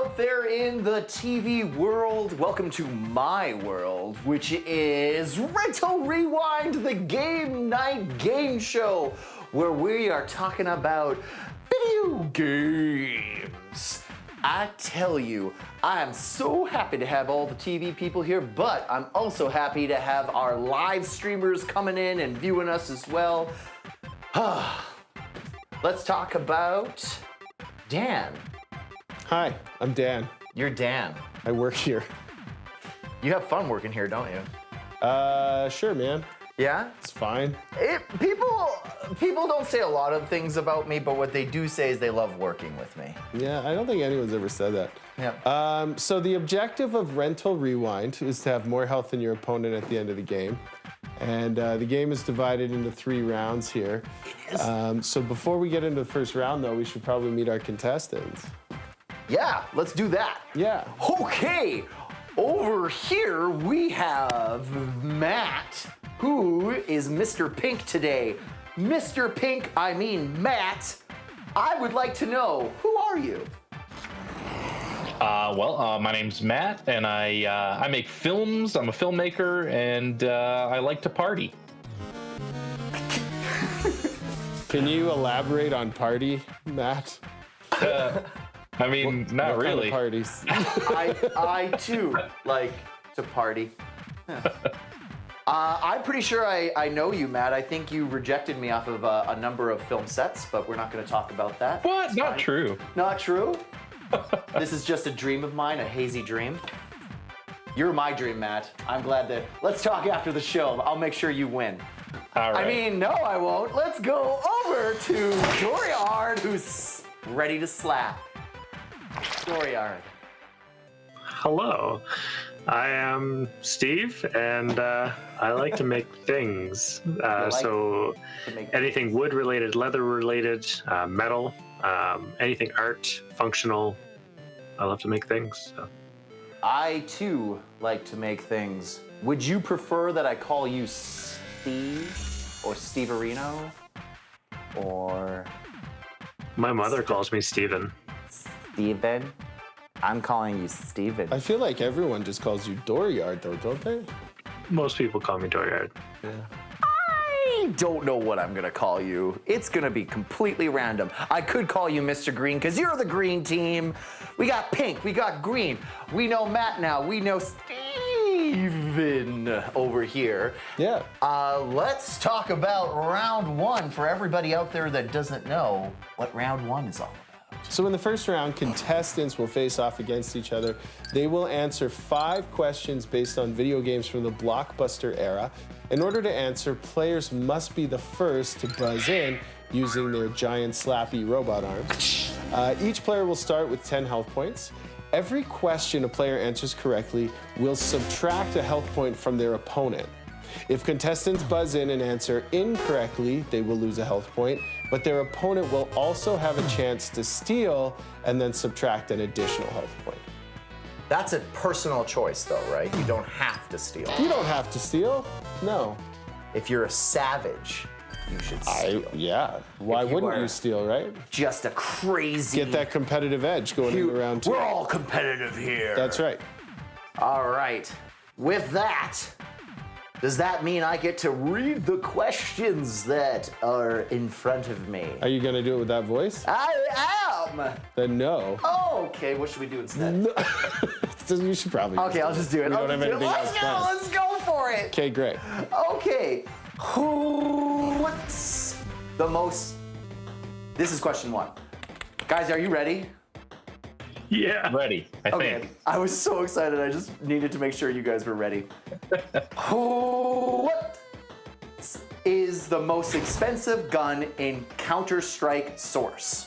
out there in the TV world. Welcome to my world, which is Rental Rewind, the game night game show, where we are talking about video games. I tell you, I am so happy to have all the TV people here, but I'm also happy to have our live streamers coming in and viewing us as well. Let's talk about Dan. Hi, I'm Dan. You're Dan. I work here. You have fun working here, don't you? Sure, man. Yeah? It's fine. People don't say a lot of things about me, but what they do say is they love working with me. Yeah, I don't think anyone's ever said that. Yeah. So the objective of Rental Rewind is to have more health than your opponent at the end of the game. And the game is divided into 3 rounds here. It is. So before we get into the first round, though, we should probably meet our contestants. Yeah, let's do that. Yeah. Okay, over here we have Matt, who is Mr. Pink today. Mr. Pink, I mean Matt, I would like to know, who are you? My name's Matt, and I make films. I'm a filmmaker, and I like to party. Can you elaborate on party, Matt? I mean, not what really. Kind of parties? I too like to party. Yeah. I'm pretty sure I know you, Matt. I think you rejected me off of a number of film sets, but we're not going to talk about that. What? Not true. Not true? This is just a dream of mine, a hazy dream. You're my dream, Matt. I'm glad that... Let's talk after the show. I'll make sure you win. All right. I mean, no, I won't. Let's go over to Doriard, who's ready to slap. Doriard. Hello, I am Steve, and I like to make things. So anything wood-related, leather-related, metal, anything art, functional. I love to make things. So. I, too, like to make things. Would you prefer that I call you Steve or Steverino? Or... My mother calls me Steven. Steven? I'm calling you Steven. I feel like everyone just calls you Doriard, though, don't they? Most people call me Doriard. Yeah. I don't know what I'm gonna call you. It's gonna be completely random. I could call you Mr. Green, because you're the green team. We got pink, we got green. We know Matt now, we know Steven over here. Yeah. Let's talk about round 1 for everybody out there that doesn't know what round 1 is all about. So in the first round, contestants will face off against each other. They will answer 5 questions based on video games from the Blockbuster era. In order to answer, players must be the first to buzz in using their giant slappy robot arms. Each player will start with 10 health points. Every question a player answers correctly will subtract a health point from their opponent. If contestants buzz in and answer incorrectly, they will lose a health point, but their opponent will also have a chance to steal and then subtract an additional health point. That's a personal choice, though, right? You don't have to steal. You don't have to steal. No. If you're a savage, you should steal. Yeah. Why wouldn't you steal, right? Just a crazy... Get that competitive edge going into round 2. We're all competitive here. That's right. All right. With that, does that mean I get to read the questions that are in front of me? Are you going to do it with that voice? I am! Then no. Oh, okay, what should we do instead? No. You should probably Okay, I'll just do it. We don't have anything else planned. Let's go for it! Okay, great. Okay, what's the most... This is question 1. Guys, are you ready? Yeah. Ready, I think. I was so excited, I just needed to make sure you guys were ready. What is the most expensive gun in Counter-Strike Source?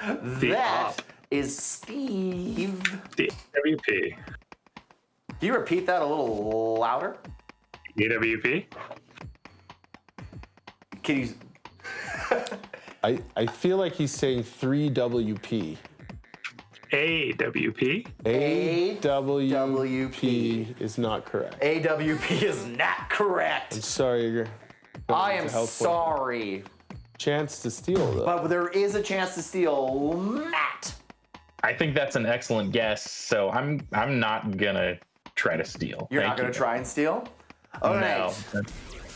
That is Steve. The AWP. Can you repeat that a little louder? AWP? Can you... I feel like he's saying 3WP. AWP? AWP is not correct. AWP is not correct. I'm sorry. I am sorry. chance to steal, though. But there is a chance to steal. Matt. I think that's an excellent guess, so I'm not gonna try to steal. You're not going to try and steal? All right. No.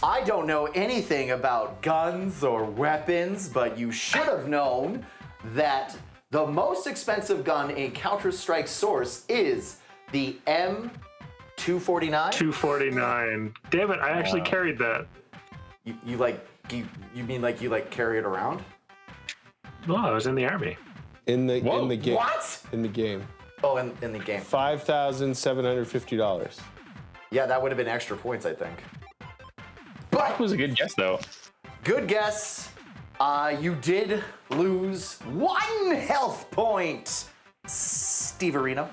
I don't know anything about guns or weapons, but you should have known that the most expensive gun in Counter-Strike Source is the M249. 249. Damn it! I actually carried that. You mean like you carry it around? No, I was in the army. In the game. What? In the game. Oh, in the game. $5,750. Yeah, that would have been extra points, I think. That was a good guess, though. Good guess. You did lose 1 health point, Steve Arena.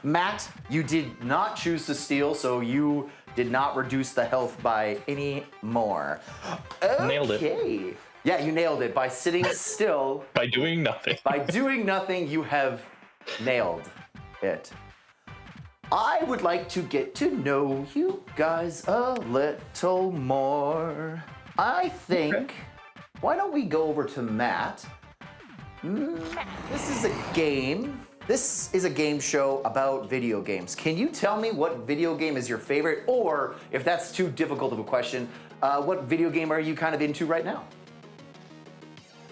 Matt, you did not choose to steal, so you did not reduce the health by any more. Okay. Nailed it. Yeah, you nailed it by sitting still. By doing nothing. By doing nothing, you have nailed it. I would like to get to know you guys a little more. I think, why don't we go over to Matt? This is a game. This is a game show about video games. Can you tell me what video game is your favorite? Or, if that's too difficult of a question, what video game are you kind of into right now?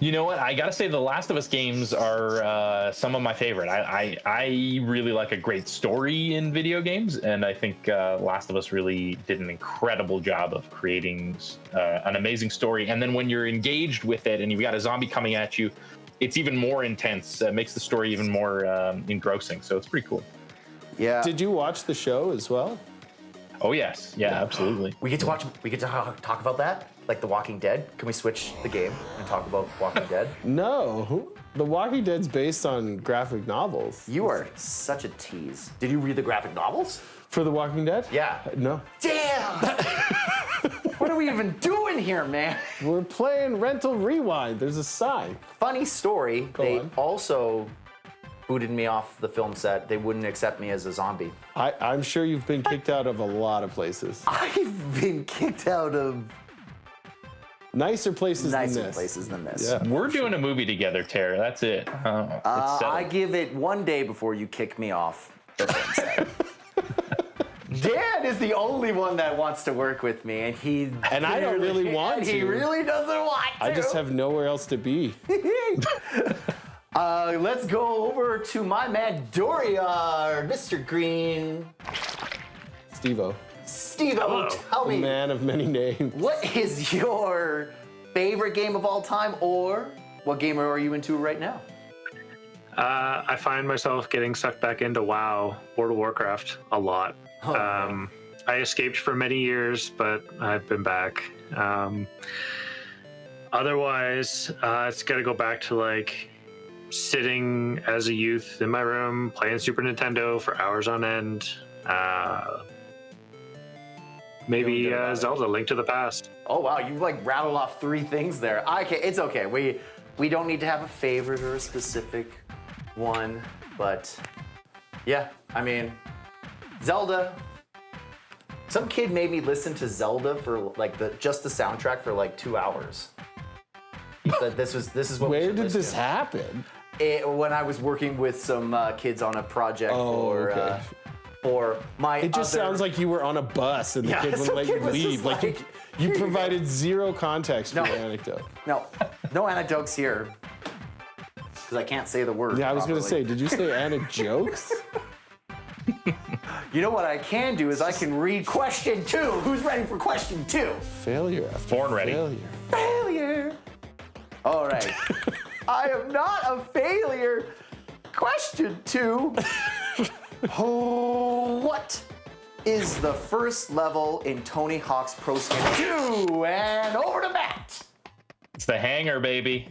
You know what? I gotta say, the Last of Us games are some of my favorite. I really like a great story in video games, and I think Last of Us really did an incredible job of creating an amazing story. And then when you're engaged with it, and you've got a zombie coming at you, it's even more intense. It makes the story even more engrossing. So it's pretty cool. Yeah. Did you watch the show as well? Oh yes, yeah, absolutely. We get to watch. We get to talk about that, like The Walking Dead. Can we switch the game and talk about Walking Dead? No. The Walking Dead's based on graphic novels. You are such a tease. Did you read the graphic novels? For The Walking Dead? Yeah. No. Damn! What are we even doing here, man? We're playing Rental Rewind. There's a sign. Funny story. They on. also booted me off the film set. They wouldn't accept me as a zombie. I'm sure you've been kicked out of a lot of places. I've been kicked out of Nicer places than nicer this. places than this. Yeah. We're doing a movie together, Tara. That's it. It's settled. I give it 1 day before you kick me off the film set. Dan is the only one that wants to work with me, and I don't really want to. He really doesn't want to. I just have nowhere else to be. Let's go over to my man Doriar, Mr. Green. Steve-O. Steve-O, tell me, Man of many names. what is your favorite game of all time, or what game are you into right now? I find myself getting sucked back into WoW, World of Warcraft, a lot. I escaped for many years, but I've been back. Otherwise, it's got to go back to like sitting as a youth in my room playing Super Nintendo for hours on end. Maybe Zelda: Link to the Past. Oh wow, you like rattled off 3 things there. Okay, it's okay. We don't need to have a favorite or a specific one, but yeah, I mean, Zelda. Some kid made me listen to Zelda for like just the soundtrack for like 2 hours. So this is what. Where did this happen? When I was working with some kids on a project okay. For my. It just sounds like you were on a bus and the kid wouldn't let you leave. Like you provided zero context for the anecdote. No anecdotes here. Because I can't say the word. Yeah, I was going to properly. say, did you say anecdotes? You know what I can do is I can read question 2. Who's ready for question 2? Failure after Born ready. failure. Failure. All right. I am not a failure. Question 2. What is the first level in Tony Hawk's Pro Skater 2? And over to Matt. It's the hangar, baby.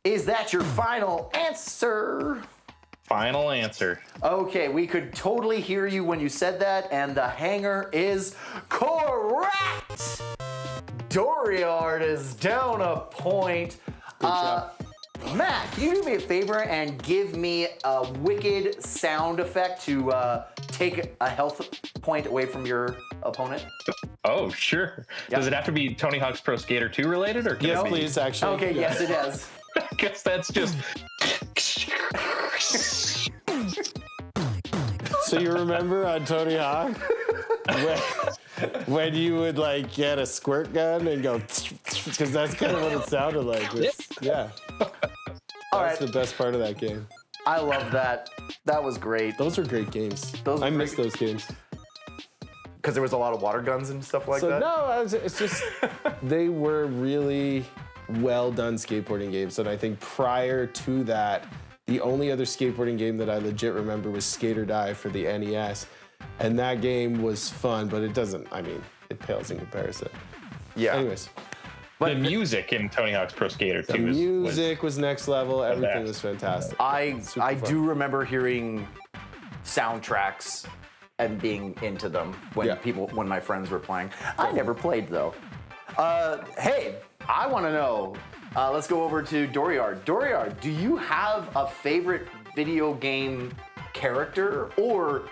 Is that your final answer? Final answer. Okay, we could totally hear you when you said that, and the hanger is correct. Doriard is down a point. Good job. Matt, can you do me a favor and give me a wicked sound effect to take a health point away from your opponent? Oh, sure. Yeah. Does it have to be Tony Hawk's Pro Skater 2 related, or can Yes, it be? please, actually. Okay, Yeah. yes, it is. I guess that's just. So you remember on Tony Hawk when you would like get a squirt gun and go, because that's kind of what it sounded like. Yeah. All That's right. the best part of that game. I love that. That was great. Those were great games. Those were I miss great. those games. Because there was a lot of water guns and stuff like that. No, it's just they were really well done skateboarding games, and I think prior to that, the only other skateboarding game that I legit remember was Skate or Die for the NES, and that game was fun, but it doesn't. I mean, it pales in comparison. Yeah. Anyways, The music in Tony Hawk's Pro Skater 2 the music was next level. Everything best. was fantastic. I fun. do remember hearing soundtracks and being into them when Yeah. when my friends were playing. I never played though. Hey, I want to know. Let's go over to Doriard. Doriard, do you have a favorite video game character, or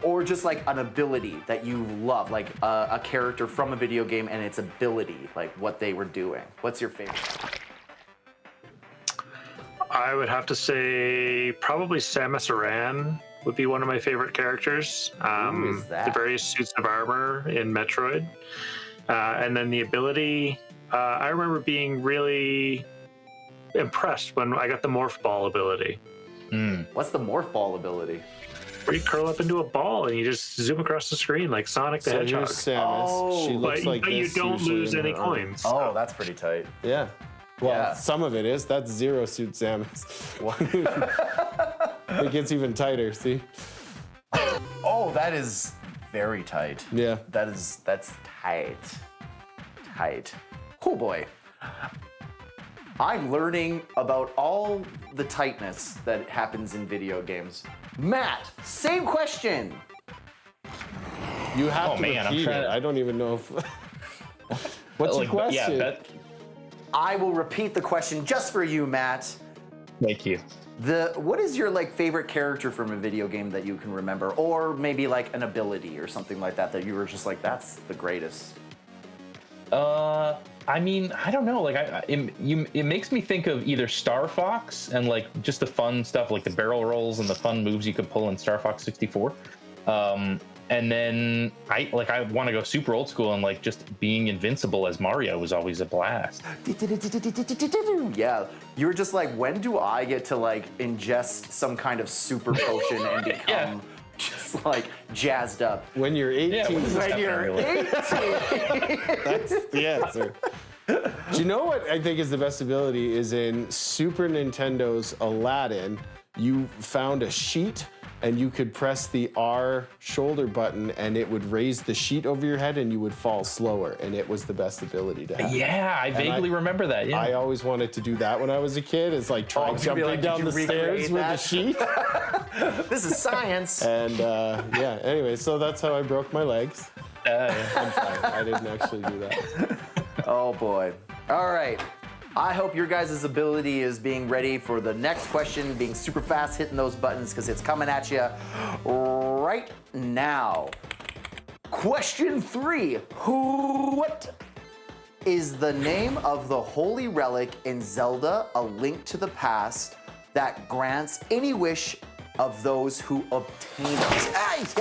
or just like an ability that you love, like a character from a video game and its ability, like what they were doing? What's your favorite? I would have to say probably Samus Aran would be one of my favorite characters. Who is that? The various suits of armor in Metroid. And then the ability, I remember being really impressed when I got the Morph Ball ability. What's the morph ball ability? Where you curl up into a ball and you just zoom across the screen like Sonic the So Hedgehog. here's Samus. She looks But, like but you this don't usually lose in any her armor. coins. Oh, that's pretty tight. Yeah. Well, Yeah. some of it is. That's Zero Suit Samus. It gets even tighter, see? Oh, that is very tight. Yeah. That's tight. Tight. Oh boy. I'm learning about all the tightness that happens in video games. Matt, same question. You have Oh, to man, I'm repeat trying it. to- I don't even know if... What's your question? Yeah, I will repeat the question just for you, Matt. thank you. What is your favorite character from a video game that you can remember, or maybe like an ability or something like that you were just like, that's the greatest? I mean, I don't know. Like, it makes me think of either Star Fox and like just the fun stuff, like the barrel rolls and the fun moves you could pull in Star Fox 64. And then I want to go super old school, and like just being invincible as Mario was always a blast. Yeah, you were just like, when do I get to like ingest some kind of super potion and become Yeah. just like jazzed up? When you're 18, Yeah, what is When happening, you're really? 18. that's the answer. Do you know what I think is the best ability is in Super Nintendo's Aladdin, you found a sheet and you could press the R shoulder button and it would raise the sheet over your head and you would fall slower, and it was the best ability to have. Yeah, I vaguely remember that. Yeah. I always wanted to do that when I was a kid, is like try Oh, to be jumping like, down did the you stairs recreate with a that? sheet. This is science. And yeah, anyway, so that's how I broke my legs. I'm fine. I didn't actually do that. Oh boy. All right. I hope your guys' ability is being ready for the next question, being super fast, hitting those buttons, because it's coming at you right now. Question 3. What is the name of the holy relic in Zelda: A Link to the Past that grants any wish of those who obtain it?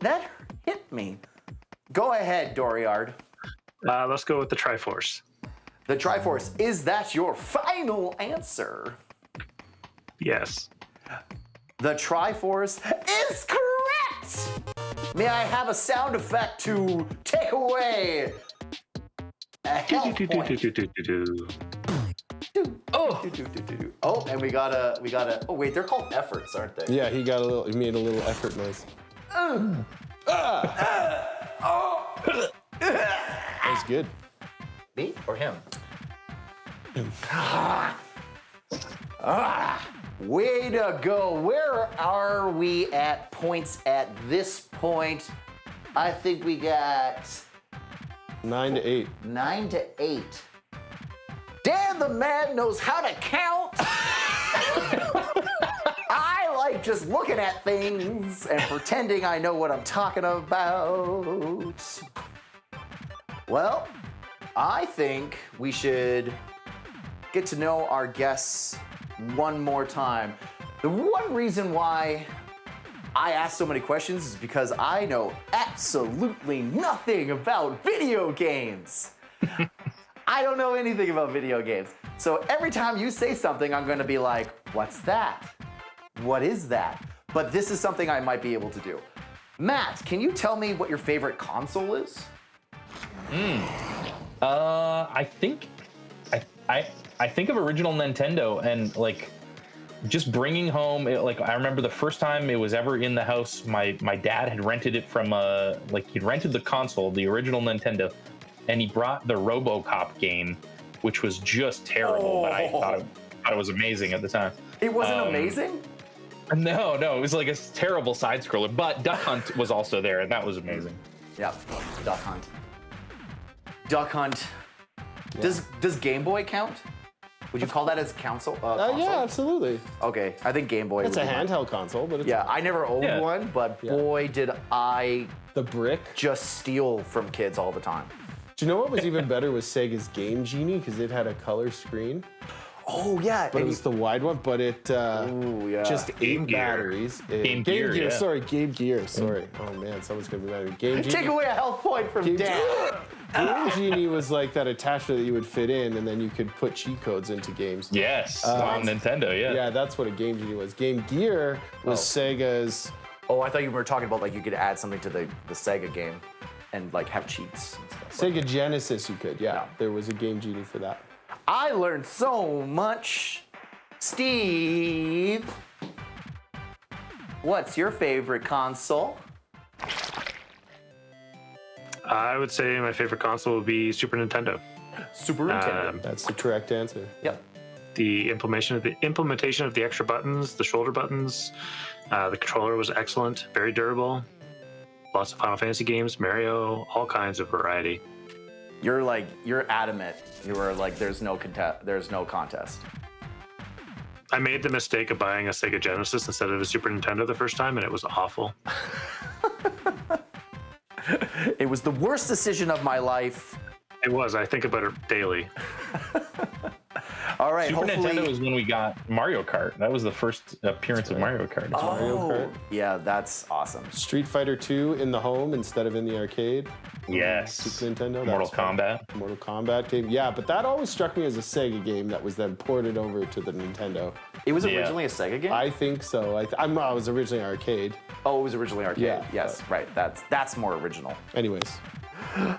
That hit me. Go ahead, Doriard. Let's go with the Triforce. The Triforce, is that your final answer? Yes. The Triforce is correct! May I have a sound effect to take away a health point? Oh, and we got a, oh wait, they're called efforts, aren't they? Yeah, he made a little effort noise. That was good. Me or him? Way to go. Where are we at points at this point? I think we got 9 to 8. 9 to 8. Dan the man knows how to count. I like just looking at things and pretending I know what I'm talking about. Well, I think we should get to know our guests one more time. The one reason why I ask so many questions is because I know absolutely nothing about video games. I don't know anything about video games. So every time you say something, I'm gonna be like, what's that? What is that? But this is something I might be able to do. Matt, can you tell me what your favorite console is? I think of original Nintendo and like just bringing home like I remember the first time it was ever in the house. My dad had rented it from he'd rented the console, the original Nintendo, and he brought the RoboCop game, which was just terrible, but I thought it was amazing at the time. It wasn't amazing? No, it was like a terrible side scroller. But Duck Hunt was also there, and that was amazing. Yep, Duck Hunt. Duck Hunt. Yeah. Does Game Boy count? Would you call that as console? Yeah, absolutely. Okay, I think Game Boy. It's a handheld console, but it's I never owned one, but boy, did I the brick just steal from kids all the time. Do you know what was even better was Sega's Game Genie, because it had a color screen. Oh yeah, but it was the wide one. But it just ate batteries. Game Gear. Sorry, Game Gear. Sorry. Oh man, someone's gonna be mad at me. Game Genie. Take away a health point from Dan. Game Genie was like that attachment that you would fit in, and then you could put cheat codes into games. Yes, on Nintendo. Yeah. Yeah, that's what a Game Genie was. Game Gear was Sega's. Oh, I thought you were talking about like you could add something to the Sega game, and like have cheats and stuff. Sega Genesis, you could. Yeah, there was a Game Genie for that. I learned so much. Steve, what's your favorite console? I would say my favorite console would be Super Nintendo. Super Nintendo. That's the correct answer. Yep. The implementation of the extra buttons, the shoulder buttons, the controller was excellent, very durable. Lots of Final Fantasy games, Mario, all kinds of variety. You're adamant. You were like, there's no contest. I made the mistake of buying a Sega Genesis instead of a Super Nintendo the first time, and it was awful. It was the worst decision of my life. It was. I think about it daily. All right. Super Nintendo was when we got Mario Kart. That was the first appearance of Mario Kart. Mario Kart. Yeah, that's awesome. Street Fighter 2 in the home instead of in the arcade. Yes. Super Nintendo. Mortal Kombat. Mortal Kombat game. Yeah, but that always struck me as a Sega game that was then ported over to the Nintendo. It was originally a Sega game? I think so. I was originally arcade. Oh, it was originally arcade. Yeah, yes, right. That's more original. Anyways.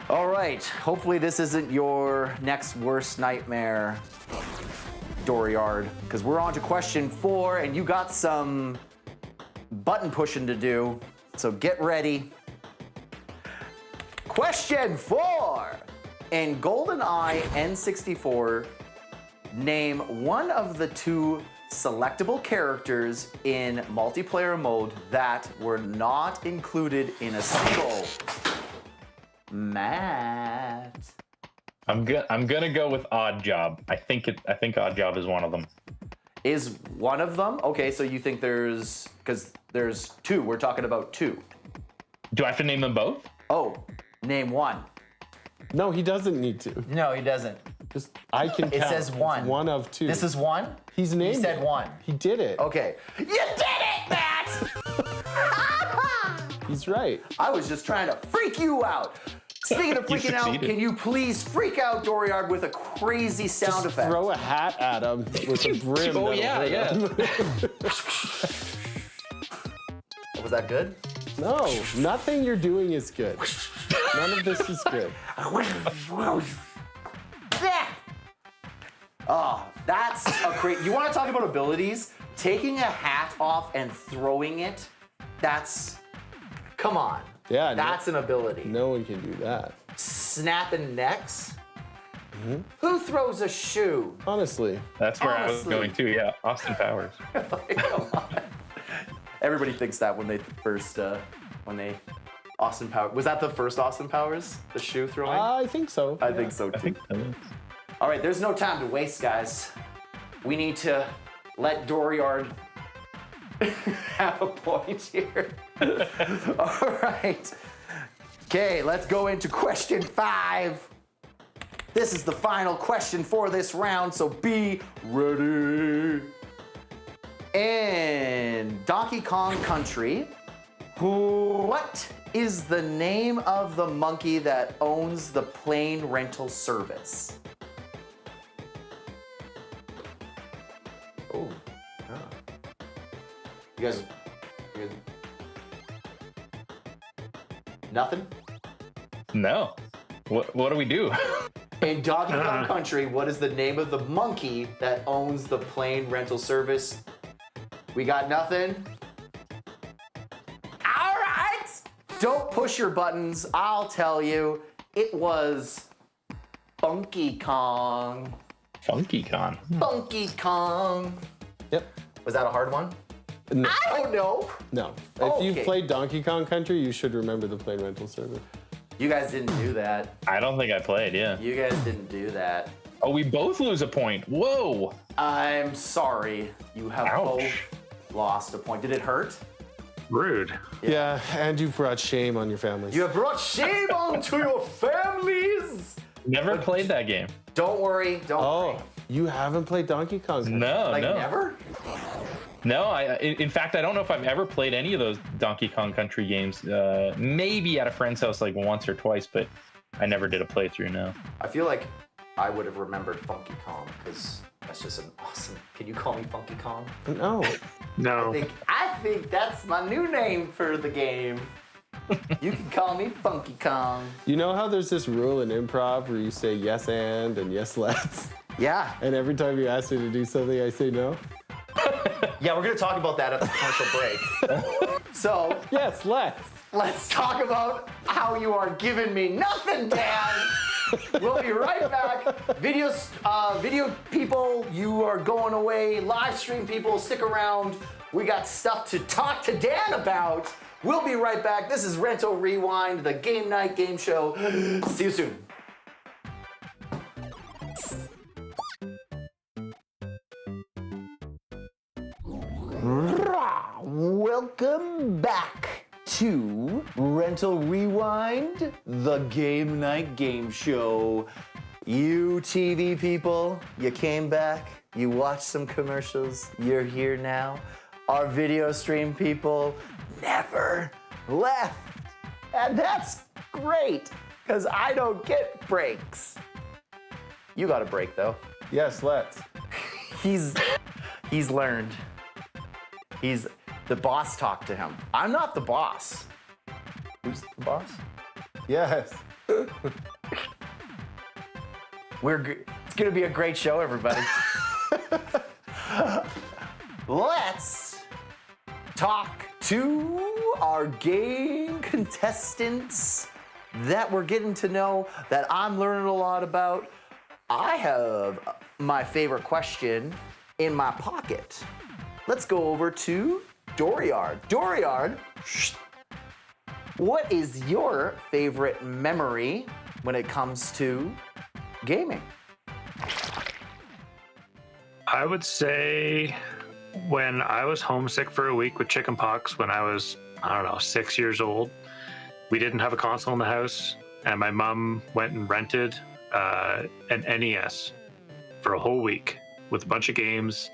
All right. Hopefully this isn't your next worst nightmare, Dooryard, because we're on to question 4, and you got some button pushing to do. So get ready. Question 4. In GoldenEye N64, name one of the 2 selectable characters in multiplayer mode that were not included in a single. Matt. I'm gonna go with Odd Job. I think Odd Job is one of them. Is one of them? Okay, so you think because there's 2. We're talking about 2. Do I have to name them both? Oh, name one. No, he doesn't need to. No, he doesn't. Just I can. It count. says 1. It's one of 2. This is 1? He's named. He said it. 1. He did it. Okay. You did it, Matt! He's right. I was just trying to freak you out. Speaking of freaking out, can you please freak out Dooryard with a crazy sound effect? Throw a hat at him with a brim. Oh yeah. Was that good? No, nothing you're doing is good. None of this is good. Oh, that's a great. You want to talk about abilities? Taking a hat off and throwing it, that's. Come on. Yeah. That's an ability. No one can do that. Snapping necks? Mm-hmm. Who throws a shoe? Honestly. That's where I was going to, yeah. Austin Powers. Come on. Everybody thinks that when they first, Austin Powers. Was that the first Austin Powers? The shoe throwing? I think so. I think so too. All right, there's no time to waste, guys. We need to let Dooryard Half a point here. All right. Okay, let's go into question 5. This is the final question for this round, so be ready. In Donkey Kong Country, what is the name of the monkey that owns the plane rental service? Oh, You guys, nothing? No. What do we do? In Donkey Kong Country, what is the name of the monkey that owns the plane rental service? We got nothing? All right! Don't push your buttons. I'll tell you. It was Funky Kong. Funky Kong. Funky Kong. Yep. Was that a hard one? No. I don't know. No. Okay. If you've played Donkey Kong Country, you should remember the plane rental service. You guys didn't do that. I don't think I played, yeah. You guys didn't do that. Oh, we both lose a point. Whoa. I'm sorry. You have both Ouch. lost a point. Did it hurt? Rude. Yeah, and you've brought shame on your families. You have brought shame onto your families. Never played that game. Don't worry. Don't worry. Oh, you haven't played Donkey Kong Country? No, Like no. never? No, in fact, I don't know if I've ever played any of those Donkey Kong Country games. Maybe at a friend's house like once or twice, but I never did a playthrough, no. I feel like I would have remembered Funky Kong because that's just an awesome. Can you call me Funky Kong? No. No. I think that's my new name for the game. You can call me Funky Kong. You know how there's this rule in improv where you say yes and yes let's? Yeah. And every time you ask me to do something, I say no? Yeah, we're gonna talk about that at the commercial break. So Yes, let's talk about how you are giving me nothing, Dan. We'll be right back. Video people, you are going away. Live stream people, stick around. We got stuff to talk to Dan about. We'll be right back. This is Rental Rewind, the game night game show. See you soon. Welcome back to Rental Rewind, the game night game show. You TV people, you came back, you watched some commercials, you're here now. Our video stream people never left. And that's great, because I don't get breaks. You got a break though. Yes, let's. He's learned. The boss talked to him. I'm not the boss. Who's the boss? Yes. It's gonna be a great show, everybody. Let's talk to our game contestants that we're getting to know, that I'm learning a lot about. I have my favorite question in my pocket. Let's go over to Doriard. Doriard, what is your favorite memory when it comes to gaming? I would say when I was homesick for a week with chickenpox when I was, 6 years old, we didn't have a console in the house, and my mom went and rented an NES for a whole week with a bunch of games,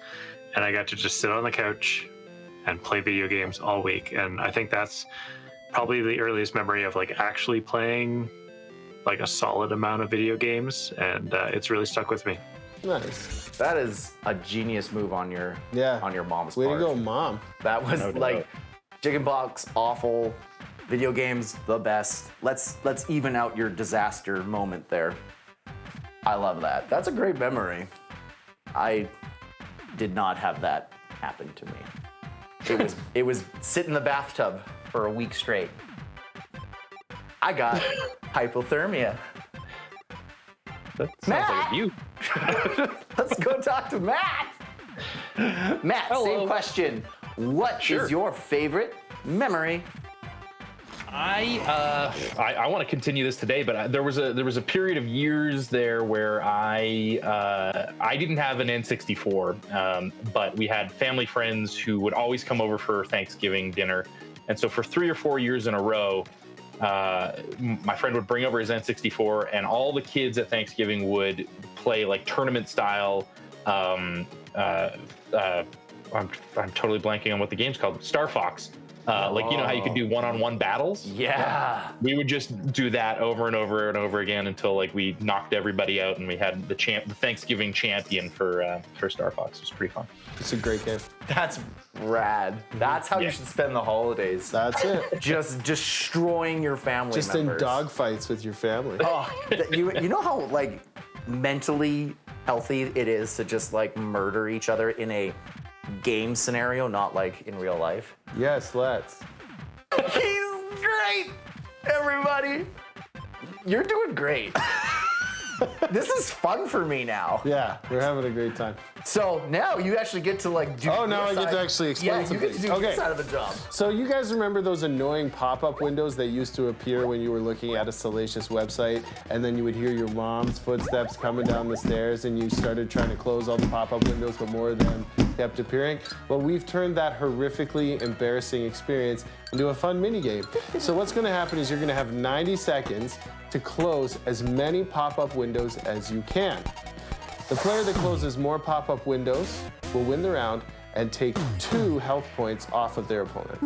and I got to just sit on the couch and play video games all week. And I think that's probably the earliest memory of like actually playing like a solid amount of video games, and it's really stuck with me. Nice. That is a genius move on your mom's Way part. to go, Mom. That was No doubt. like chickenpox, awful. Video games, the best. Let's even out your disaster moment there. I love that. That's a great memory. I did not have that happen to me. It was sit in the bathtub for a week straight. I got hypothermia. That sounds like you. Let's go talk to Matt. Matt, Hello. same question. What is Sure. your favorite memory? I want to continue this today, but there was a period of years there where I didn't have an N64, but we had family friends who would always come over for Thanksgiving dinner, and so for 3 or 4 years in a row, my friend would bring over his N64, and all the kids at Thanksgiving would play like tournament style. I'm totally blanking on what the game's called. Star Fox. Like, you know how you could do one-on-one battles? Yeah. We would just do that over and over and over again until like we knocked everybody out and we had the Thanksgiving champion for Star Fox. It was pretty fun. It's a great game. That's rad. That's how you should spend the holidays. That's it. Just destroying your family Just members. in dogfights with your family. Oh, you know how like mentally healthy it is to just like murder each other in a game scenario, not like in real life? Yes, let's. He's great, everybody. You're doing great. This is fun for me now. Yeah, we're having a great time. So now you actually get to like do. Oh, now your I get side. to actually explain Yeah, some you get to things. do your Okay. side of the job. So you guys remember those annoying pop-up windows that used to appear when you were looking at a salacious website, and then you would hear your mom's footsteps coming down the stairs, and you started trying to close all the pop-up windows, but more of them kept appearing? Well, we've turned that horrifically embarrassing experience into a fun mini game. So what's going to happen is you're going to have 90 seconds to close as many pop-up windows as you can. The player that closes more pop-up windows will win the round and take 2 health points off of their opponent.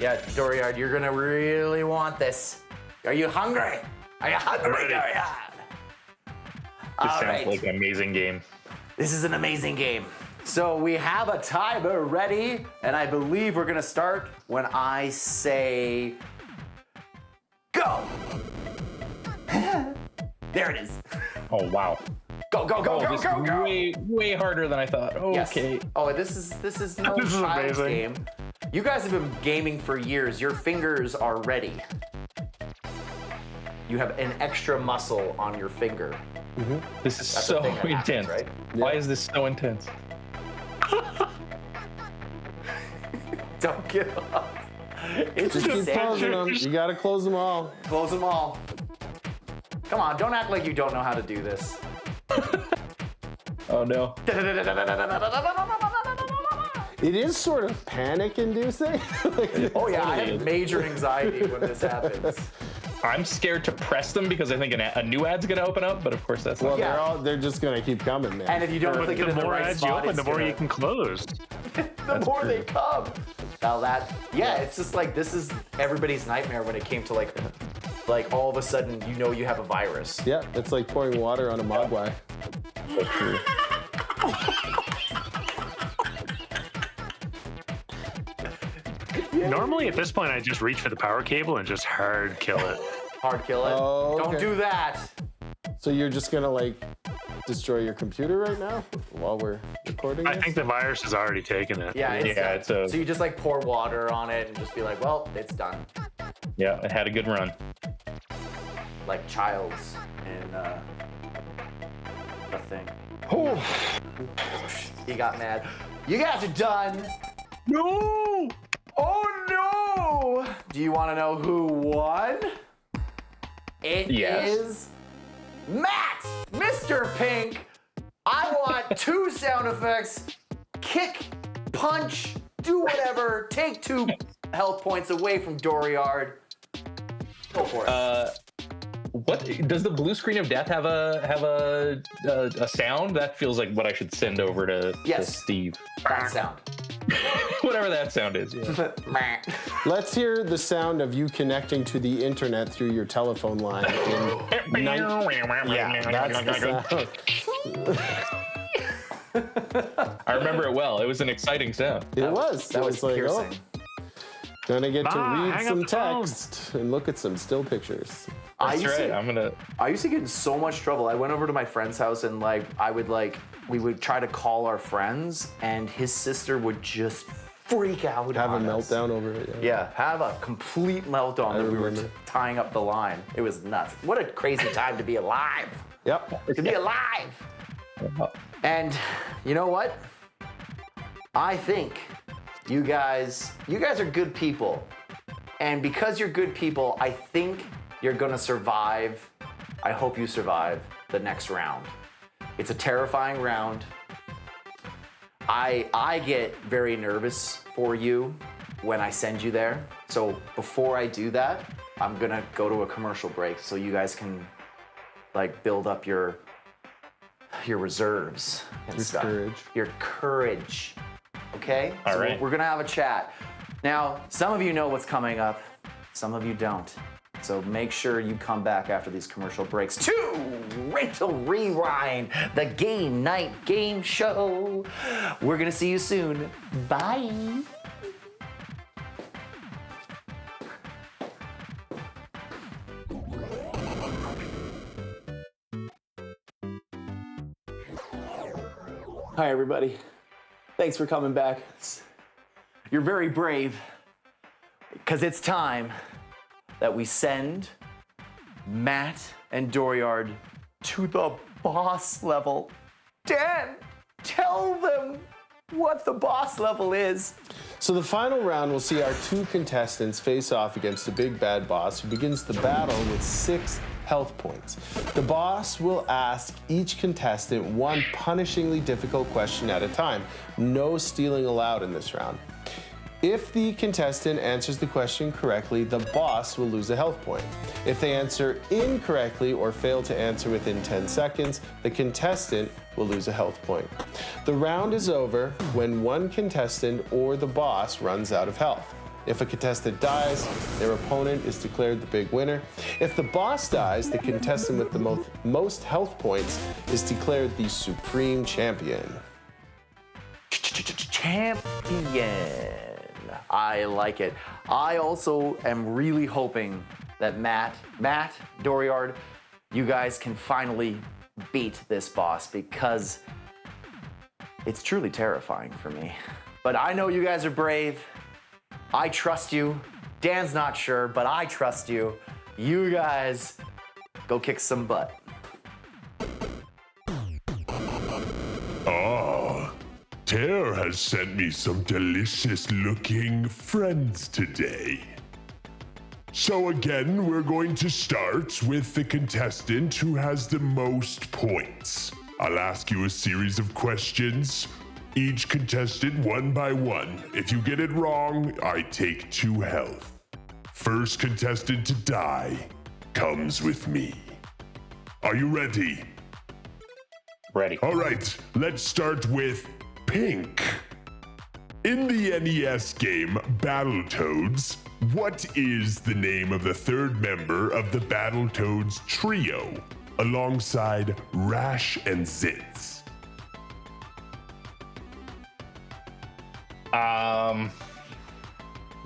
Yeah, Doriard, you're gonna really want this. Are you hungry? Are you hungry, ready. Doriard? This All sounds right. like an amazing game. This is an amazing game. So we have a timer ready, and I believe we're gonna start when I say go. There it is. Oh wow. Go, go, go, go, This go, is go. way harder than I thought. Yes. Okay. Oh, this is no This is child's amazing. game. You guys have been gaming for years. Your fingers are ready. You have an extra muscle on your finger. This is That's so the thing that happens, intense. right? Why is this so intense? Don't give up. It's Just keep insane. closing them. You got to close them all. Close them all. Come on, don't act like you don't know how to do this. Oh no. It is sort of panic-inducing. Oh yeah, I Totally have is. major anxiety when this happens. I'm scared to press them because I think a new ad's gonna open up, but of course that's Well, not. they're just going to keep coming, man. And if you don't click it The in the more right ads you spot, open, it's the more gonna- you can close. the more they come. Now it's just like this is everybody's nightmare when it came to like all of a sudden you know you have a virus. Yeah, it's like pouring water on a mogwai. Normally, at this point, I just reach for the power cable and just hard kill it. Hard kill it. Oh, Don't okay. do that. So you're just going to like destroy your computer right now while we're recording I this? think the virus has already taken it. Yeah, it's Yeah, done. it's a- So you just like pour water on it and just be like, well, it's done. Yeah, it had a good run. Like Childs in the thing. Oh He got mad. You guys are done. no! Oh no! Do you want to know who won? It Yes. is Matt, Mr. Pink. I want 2 sound effects. Kick, punch, do whatever. Take 2 health points away from Doriard. Go for it. What does the blue screen of death have a sound? That feels like what I should send over to Steve. That sound. Whatever that sound is. Yeah. Let's hear the sound of you connecting to the internet through your telephone line. Yeah, that's the sound. I remember it well. It was an exciting sound. It was. That It was like, piercing. gonna get to Ma, read hang some up the phone. text and look at some still pictures. That's right. I used to get in so much trouble. I went over to my friend's house and we would try to call our friends and his sister would just freak out. Have a on us. meltdown over it. Yeah, have a complete meltdown that we were remember. tying up the line. It was nuts. What a crazy time to be alive. Yep. To be alive. And you know what? I think you guys are good people. And because you're good people, I think you're gonna survive. I hope you survive the next round. It's a terrifying round. I get very nervous for you when I send you there. So before I do that, I'm gonna go to a commercial break so you guys can like build up your reserves and stuff. Courage. Your courage. Okay? All right. We're gonna have a chat. Now, some of you know what's coming up, some of you don't. So make sure you come back after these commercial breaks to Rental Rewind, the game night game show. We're gonna see you soon. Bye. Hi, everybody. Thanks for coming back. You're very brave, because it's time that we send Matt and Dooryard to the boss level. Dan, tell them what the boss level is. So the final round will see our 2 contestants face off against a big bad boss who begins the battle with 6 health points. The boss will ask each contestant one punishingly difficult question at a time. No stealing allowed in this round. If the contestant answers the question correctly, the boss will lose a health point. If they answer incorrectly or fail to answer within 10 seconds, the contestant will lose a health point. The round is over when one contestant or the boss runs out of health. If a contestant dies, their opponent is declared the big winner. If the boss dies, the contestant with the most health points is declared the supreme champion. Champion. I like it. I also am really hoping that Matt, Dooryard, you guys can finally beat this boss because it's truly terrifying for me. But I know you guys are brave. I trust you. Dan's not sure, but I trust you. You guys go kick some butt. Tare has sent me some delicious-looking friends today. So again, we're going to start with the contestant who has the most points. I'll ask you a series of questions, each contestant one by one. If you get it wrong, I take 2 health. First contestant to die comes with me. Are you ready? Ready. All right, let's start with Pink. In the NES game Battletoads, what is the name of the 3rd member of the Battletoads trio, alongside Rash and Zitz? I'm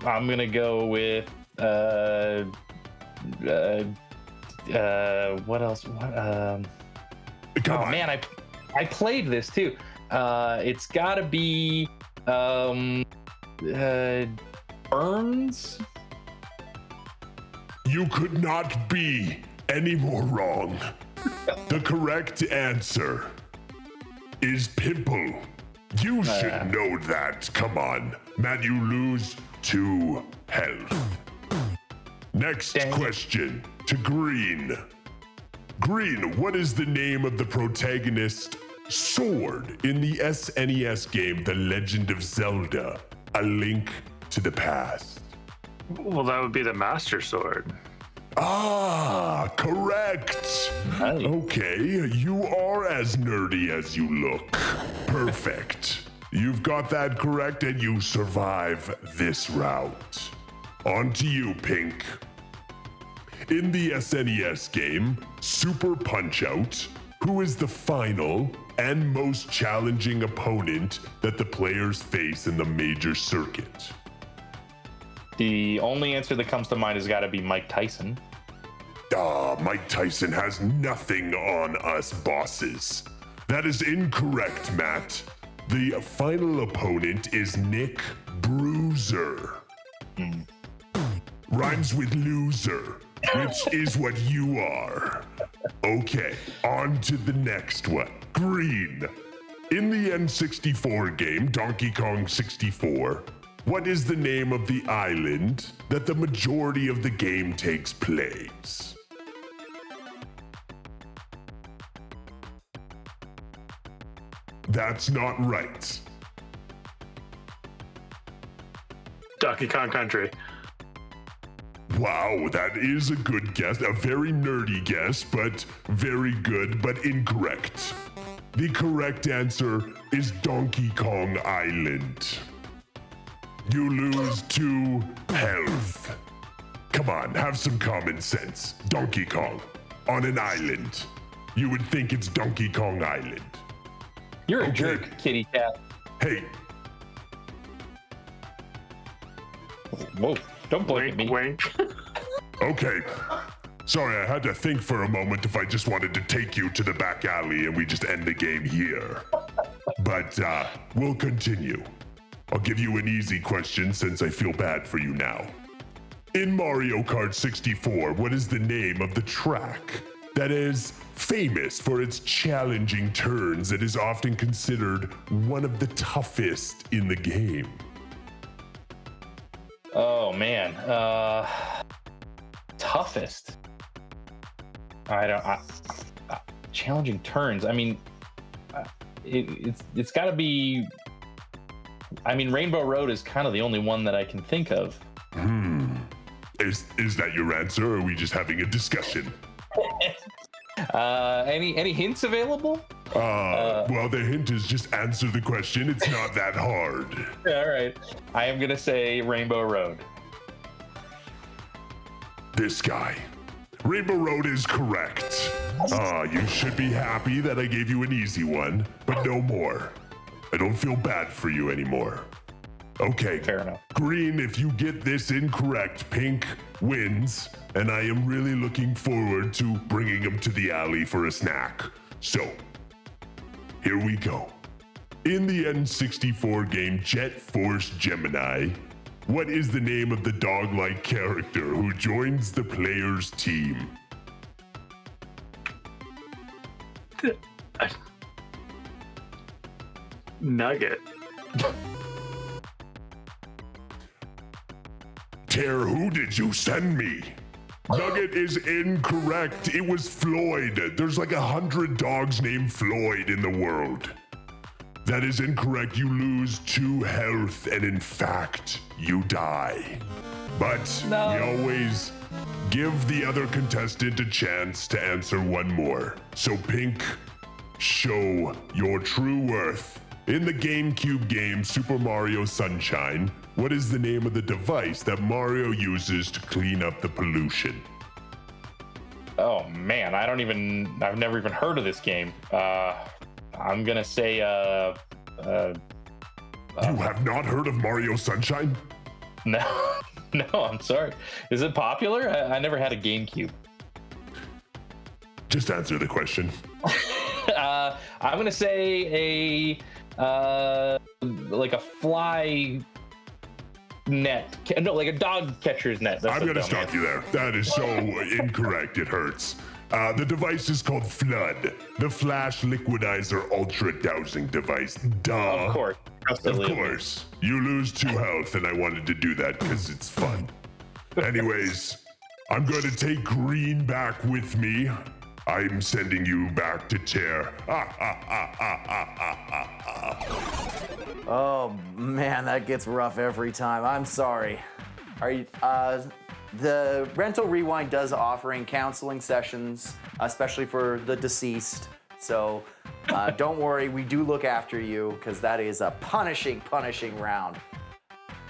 gonna go with what else? Come on. Man, I played this too. It's gotta be Burns. You could not be any more wrong. The correct answer is Pimple. You should know that. Come on. Matt, you lose 2 health. Next question to Green. Green, what is the name of the protagonist sword in the SNES game The Legend of Zelda: A Link to the Past? Well, that would be the Master Sword. Ah, correct. Nice. Okay, you are as nerdy as you look. Perfect. You've got that correct and you survive this round. On to you, Pink. In the SNES game, Super Punch-Out, who is the final and most challenging opponent that the players face in the major circuit? The only answer that comes to mind has got to be Mike Tyson. Mike Tyson has nothing on us bosses. That is incorrect, Matt. The final opponent is Nick Bruiser. Rhymes with loser, which is what you are. Okay, on to the next one. Green. In the N64 game, Donkey Kong 64, What is the name of the island that the majority of the game takes place? That's not right. Donkey Kong Country. Wow, that is a good guess. A very nerdy guess, but very good, but incorrect. The correct answer is Donkey Kong Island. You lose 2 health. Come on, have some common sense. Donkey Kong on an island. You would think it's Donkey Kong Island. You're a jerk, kitty cat. Hey, Whoa, don't blink at me. Wink. okay. Sorry, I had to think for a moment if I just wanted to take you to the back alley and we just end the game here. But we'll continue. I'll give you an easy question since I feel bad for you now. In Mario Kart 64, what is the name of the track that is famous for its challenging turns that is often considered one of the toughest in the game? Oh man, toughest. Challenging turns. I mean, it's got to be. I mean, Rainbow Road is kind of the only one that I can think of. Is that your answer, or are we just having a discussion? Any hints available? Well, the hint is just answer the question. It's not that hard. All right. I am gonna say Rainbow Road. This guy. Rainbow Road is correct. You should be happy that I gave you an easy one, but no more. I don't feel bad for you anymore. Okay. Fair enough. Green, if you get this incorrect, pink wins, and I am really looking forward to bringing him to the alley for a snack. So, here we go. In the N64 game Jet Force Gemini, what is the name of the dog-like character who joins the player's team? Nugget. Tear, who did you send me? Nugget is incorrect. It was Floyd. There's like 100 dogs named Floyd in the world. That is incorrect. You lose 2 health, and in fact, you die. But we always give the other contestant a chance to answer one more. So Pink, show your true worth. In the GameCube game Super Mario Sunshine, what is the name of the device that Mario uses to clean up the pollution? Oh man, I've never even heard of this game. I'm gonna say You have not heard of Mario Sunshine? no. No, I'm sorry. Is it popular? I never had a GameCube. Just answer the question. I'm gonna say like a fly net. No, like a dog catcher's net. I'm going to stop you there. That is so incorrect. It hurts. The device is called Flood, the Flash Liquidizer Ultra Dowsing Device. Duh. Of course. Of course. You lose 2 health, and I wanted to do that because it's fun. Anyways, I'm going to take Green back with me. I'm sending you back to Tear. Oh man, that gets rough every time. I'm sorry. Are you? The Rental Rewind does offering counseling sessions, especially for the deceased. So don't worry, we do look after you because that is a punishing round.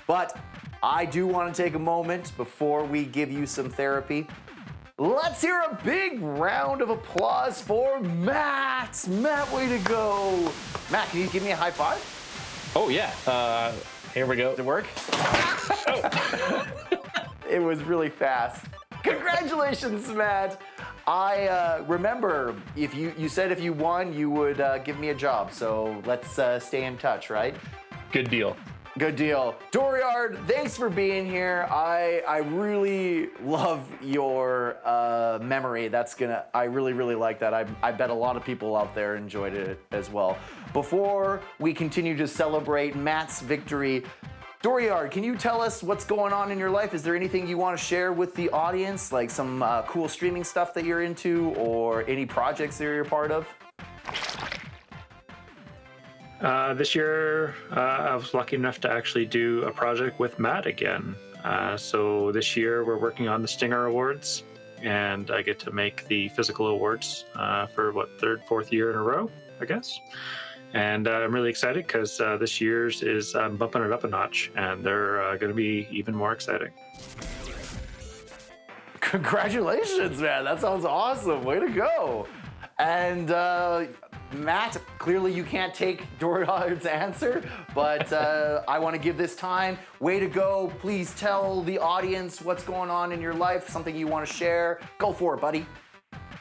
But I do want to take a moment before we give you some therapy. Let's hear a big round of applause for Matt. Matt, way to go. Matt, can you give me a high five? Oh yeah. Here we go. Did it work? It was really fast. Congratulations, Matt. I remember if you said if you won, you would give me a job. So let's stay in touch, right? Good deal. Good deal. Doriard, thanks for being here. I really love your memory. I really like that. I bet a lot of people out there enjoyed it as well. Before we continue to celebrate Matt's victory, Dooryard, can you tell us what's going on in your life? Is there anything you want to share with the audience, like some cool streaming stuff that you're into or any projects that you're a part of? This year, I was lucky enough to actually do a project with Matt again. So this year, we're working on the Stinger Awards, and I get to make the physical awards for, third, fourth year in a row, I guess. And I'm really excited because this year's is bumping it up a notch, and they're going to be even more exciting. Congratulations, man. That sounds awesome. Way to go. And Matt, clearly you can't take Dooryard's answer, but I want to give this time. Way to go. Please tell the audience what's going on in your life, something you want to share. Go for it, buddy.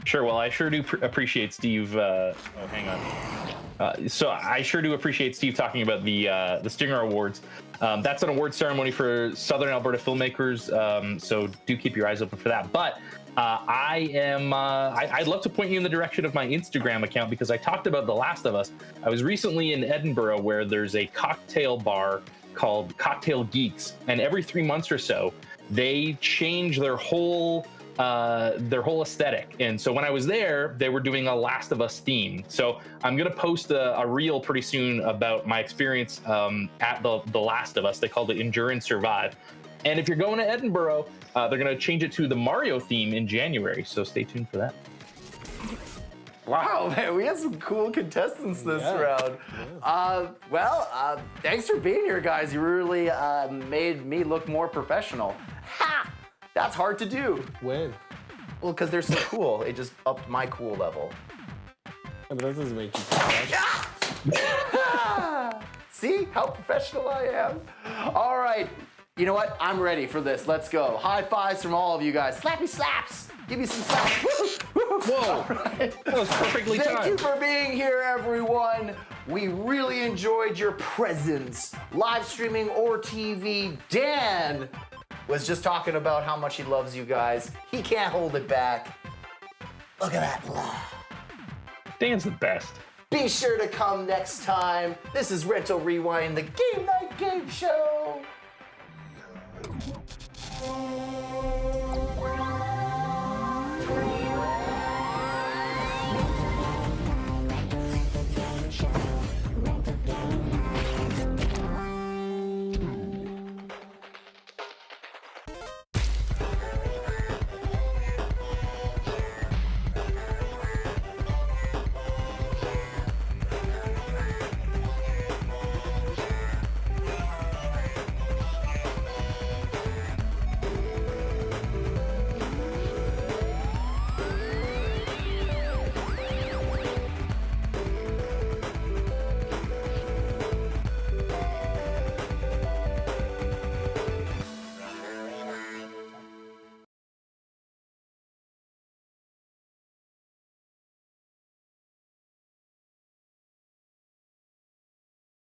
Sure. Well, I sure do appreciate Steve. Hang on. So I sure do appreciate Steve talking about the Stinger Awards. That's an award ceremony for Southern Alberta filmmakers. So do keep your eyes open for that. But I'd love to point you in the direction of my Instagram account because I talked about The Last of Us. I was recently in Edinburgh where there's a cocktail bar called Cocktail Geeks, and every 3 months or so they change their whole aesthetic. And so when I was there, they were doing a Last of Us theme. So I'm gonna post a reel pretty soon about my experience at the Last of Us. They called it Endure and Survive. And if you're going to Edinburgh, they're going to change it to the Mario theme in January, so stay tuned for that. Wow, man, we had some cool contestants this round. Thanks for being here, guys. You really made me look more professional. Ha! That's hard to do. When? Well, because they're so cool. It just upped my cool level. Yeah, but that doesn't make you professional. See how professional I am? All right. You know what? I'm ready for this. Let's go. High fives from all of you guys. Slappy slaps. Give me some slaps. Whoa. All right. That was perfectly timed. Thank you for being here, everyone. We really enjoyed your presence, live streaming or TV. Dan was just talking about how much he loves you guys. He can't hold it back. Look at that love. Dan's the best. Be sure to come next time. This is Rental Rewind, the Game Night Game Show.